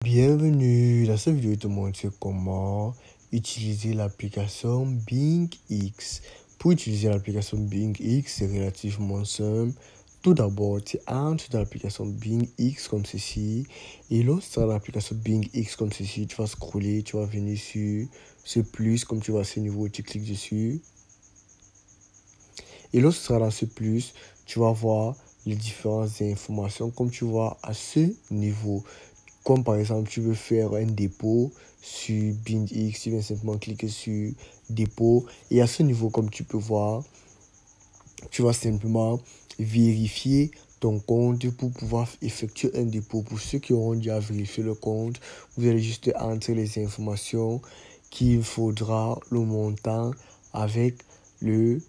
Bienvenue, dans cette vidéo, je te montre comment utiliser l'application BingX. Pour utiliser l'application BingX, c'est relativement simple. Tout d'abord, tu entres dans l'application BingX comme ceci. Et lorsque tu as l'application BingX comme ceci, tu vas scroller, tu vas venir sur ce plus, comme tu vois à ce niveau, tu cliques dessus. Et lorsque tu seras dans ce plus, tu vas voir les différentes informations comme tu vois à ce niveau. Comme par exemple, tu veux faire un dépôt sur BingX, tu viens simplement cliquer sur dépôt. Et à ce niveau, comme tu peux voir, tu vas simplement vérifier ton compte pour pouvoir effectuer un dépôt. Pour ceux qui auront déjà vérifié le compte, vous allez juste entrer les informations qu'il faudra, le montant avec le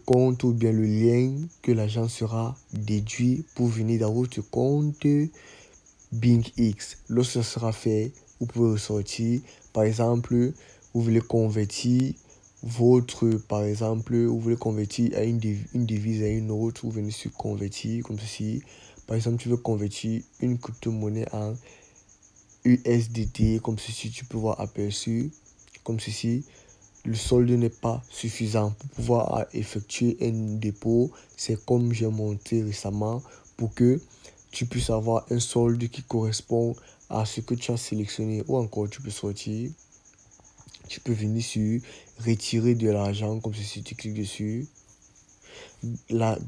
compte ou bien le lien que l'agent sera déduit pour venir dans votre compte BingX. Lorsque ce sera fait, vous pouvez ressortir. Par exemple, vous voulez convertir vous voulez convertir à une devise à une autre, vous venez sur convertir comme ceci. Par exemple, tu veux convertir une crypto-monnaie en USDT comme ceci, tu peux voir aperçu comme ceci. Le solde n'est pas suffisant pour pouvoir effectuer un dépôt. C'est comme j'ai montré récemment pour que tu puisses avoir un solde qui correspond à ce que tu as sélectionné. Ou encore, tu peux sortir. Tu peux venir sur retirer de l'argent comme ceci. Tu cliques dessus.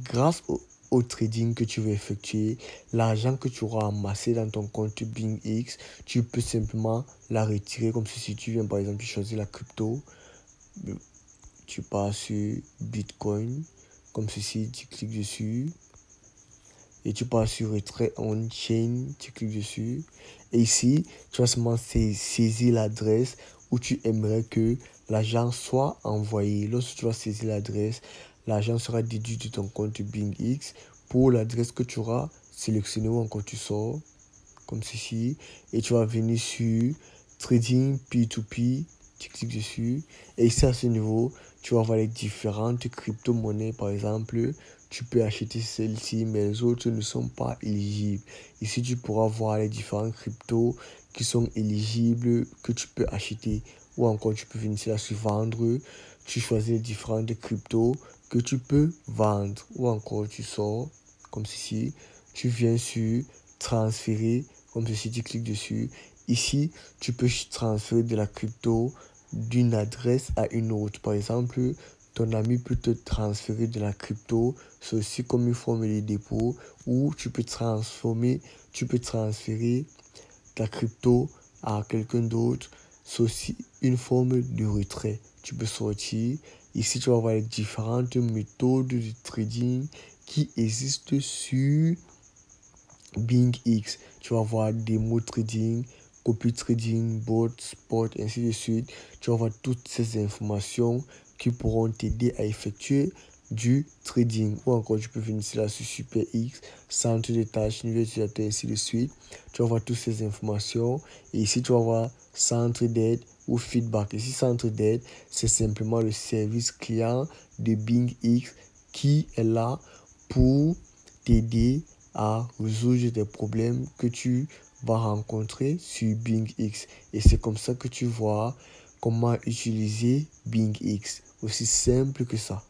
Grâce au trading que tu veux effectuer, l'argent que tu auras amassé dans ton compte BingX, tu peux simplement la retirer comme ceci. Tu viens par exemple choisir la crypto. Tu pars sur Bitcoin, comme ceci, tu cliques dessus. Et tu pars sur retrait on-chain, tu cliques dessus. Et ici, tu vas seulement saisir l'adresse où tu aimerais que l'argent soit envoyé. Lorsque tu vas saisir l'adresse, l'argent sera déduit de ton compte BingX pour l'adresse que tu auras sélectionnée ou encore tu sors, comme ceci. Et tu vas venir sur Trading P2P. Tu cliques dessus et ici à ce niveau, tu vas voir les différentes crypto-monnaies. Par exemple, tu peux acheter celle-ci, mais les autres ne sont pas éligibles. Ici, tu pourras voir les différents cryptos qui sont éligibles que tu peux acheter. Ou encore, tu peux venir ici là sur vendre. Tu choisis les différentes cryptos que tu peux vendre. Ou encore, tu sors comme ceci. Tu viens sur transférer, comme ceci, tu cliques dessus. Ici, tu peux transférer de la crypto d'une adresse à une autre. Par exemple, ton ami peut te transférer de la crypto, c'est aussi comme une forme de dépôt, ou tu peux transférer ta crypto à quelqu'un d'autre, c'est aussi une forme de retrait. Tu peux sortir. Ici, tu vas voir les différentes méthodes de trading qui existent sur BingX. Tu vas voir démo trading, copy trading, bot, spot, ainsi de suite. Tu vas voir toutes ces informations qui pourront t'aider à effectuer du trading. Ou encore, tu peux venir ici là sur SuperX, centre de tâches, niveau utilisateur, ainsi de suite. Tu vas voir toutes ces informations. Et ici, tu vas voir centre d'aide ou feedback. Ici, centre d'aide, c'est simplement le service client de BingX qui est là pour t'aider à résoudre des problèmes que tu vas rencontrer sur BingX. Et c'est comme ça que tu vois comment utiliser BingX. Aussi simple que ça.